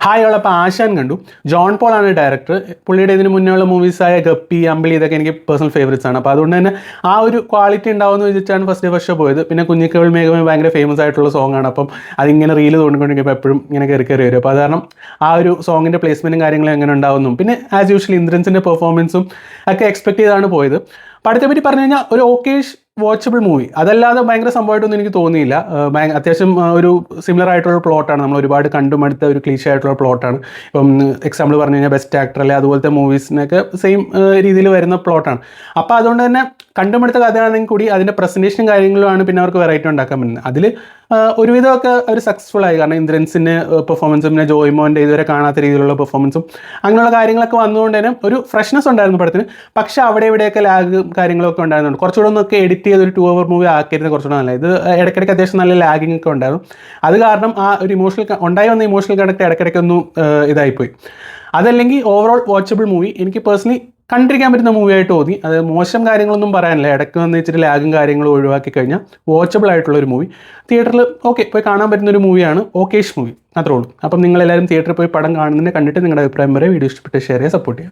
Hi അപ്പോൾ ആശാൻ കണ്ടു. John Paul ആണ് ഡയറക്ടർ. പുള്ളിയുടെ ഇതിന് മുന്നേയുള്ള മൂവീസായ ഗപ്പി, അമ്പിളി ഇതൊക്കെ എനിക്ക് പേഴ്സണൽ ഫേവറേറ്റ്സ് ആണ്. അപ്പോൾ അതുകൊണ്ട് തന്നെ ആ ഒരു ക്വാളിറ്റി ഉണ്ടാവുമെന്ന് വെച്ചിട്ടാണ് ഫസ്റ്റ് ഷോ പോയത്. പിന്നെ കുഞ്ഞിക്കവൾ മേഘമേ ഭയങ്കര ഫേമസ് ആയിട്ടുള്ള സോങ് ആണ്. അപ്പം അതിങ്ങനെ റീൽ തോന്നിക്കൊണ്ടിരിക്കുമ്പോൾ എപ്പോഴും ഇങ്ങനെ കയറി വരും. അപ്പോൾ അത് കാരണം ആ ഒരു സോങ്ങിൻ്റെ പ്ലേസ്മെൻറ്റും കാര്യങ്ങളും എങ്ങനെ ഉണ്ടാവുന്നു, പിന്നെ ആസ് യൂഷ്വൽ ഇന്ദ്രൻസിൻ്റെ പെർഫോമൻസും ഒക്കെ എക്സ്പെക്ട് ചെയ്താണ് പോയത്. പടത്തെ പറ്റി പറഞ്ഞു കഴിഞ്ഞാൽ ഒരു ഓക്കേഷ് വാച്ചബിൾ മൂവി, അതല്ലാതെ ഭയങ്കര സംഭവമായിട്ടൊന്നും എനിക്ക് തോന്നിയില്ല. അത്യാവശ്യം ഒരു സിമിലർ ആയിട്ടുള്ള പ്ലോട്ടാണ്, നമ്മൾ ഒരുപാട് കണ്ടുമടുത്ത ഒരു ക്ലീഷ ആയിട്ടുള്ള പ്ലോട്ടാണ്. ഇപ്പം എക്സാമ്പിൾ പറഞ്ഞു കഴിഞ്ഞാൽ ബെസ്റ്റ് ആക്ടർ അല്ലെ അതുപോലത്തെ മൂവീസിനൊക്കെ സെയിം രീതിയിൽ വരുന്ന പ്ലോട്ടാണ്. അപ്പോൾ അതുകൊണ്ട് തന്നെ കണ്ടുമടുത്ത കഥയാണെങ്കിൽ കൂടി അതിൻ്റെ പ്രസൻറ്റേഷനും കാര്യങ്ങളുമാണ് പിന്നെ അവർക്ക് വെറൈറ്റി ഉണ്ടാക്കാൻ പറ്റുന്നത്. അതിൽ ഒരുവിധമൊക്കെ അവർ സക്സസ്ഫുൾ ആയി. കാരണം ഇന്ദ്രൻസിൻ്റെ പെർഫോമൻസും പിന്നെ ജോയ്മോൻ്റെ ഇതുവരെ കാണാത്ത രീതിയിലുള്ള പെർഫോമൻസും അങ്ങനെയുള്ള കാര്യങ്ങളൊക്കെ വന്നുകൊണ്ട് തന്നെ ഒരു ഫ്രഷ്നെസ് ഉണ്ടായിരുന്നു പടത്തിന്. പക്ഷേ അവിടെ ഇവിടെയൊക്കെ ലാഗും കാര്യങ്ങളൊക്കെ ഉണ്ടായിരുന്നുണ്ട്. കുറച്ചുകൂടെ ഒന്നൊക്കെ എഡിറ്റ് ചെയ്ത് ഒരു 2 hour മൂവി ആക്കിയിരുന്നത് കുറച്ചുകൂടെ നല്ല. ഇത് ഇടയ്ക്കിടയ്ക്ക് അത്യാവശ്യം നല്ല ലാഗിങ് ഒക്കെ ഉണ്ടായിരുന്നു. അത് കാരണം ആ ഒരു ഉണ്ടായി വന്ന ഇമോഷണൽ കണക്ട് ഇടയ്ക്കിടയ്ക്കൊന്നും ഇതായിപ്പോയി. അതല്ലെങ്കിൽ ഓവറോൾ വാച്ചബിൾ മൂവി, എനിക്ക് പേഴ്സണലി കണ്ടിരിക്കാൻ പറ്റുന്ന മൂവിയായിട്ട് തോന്നി. അത് മോശം കാര്യങ്ങളൊന്നും പറയാനില്ല. ഇടയ്ക്ക് വന്ന് വെച്ചിട്ട് ലാഗും കാര്യങ്ങളും ഒഴിവാക്കി കഴിഞ്ഞാൽ വാച്ചബിൾ ആയിട്ടുള്ളൊരു മൂവി, തിയേറ്ററിൽ ഓക്കെ പോയി കാണാൻ പറ്റുന്നൊരു മൂവിയാണ്. ഓക്കേഷ് മൂവി, അത്രേ ഉള്ളൂ. അപ്പം നിങ്ങളെല്ലാവരും തിയേറ്ററിൽ പോയി പടം കാണുന്നതിനെ കണ്ടിട്ട് നിങ്ങളുടെ അഭിപ്രായം വരെ വീഡിയോ ഇഷ്ടപ്പെട്ട് ഷെയർ ചെയ്യുക, സപ്പോർട്ട് ചെയ്യുക.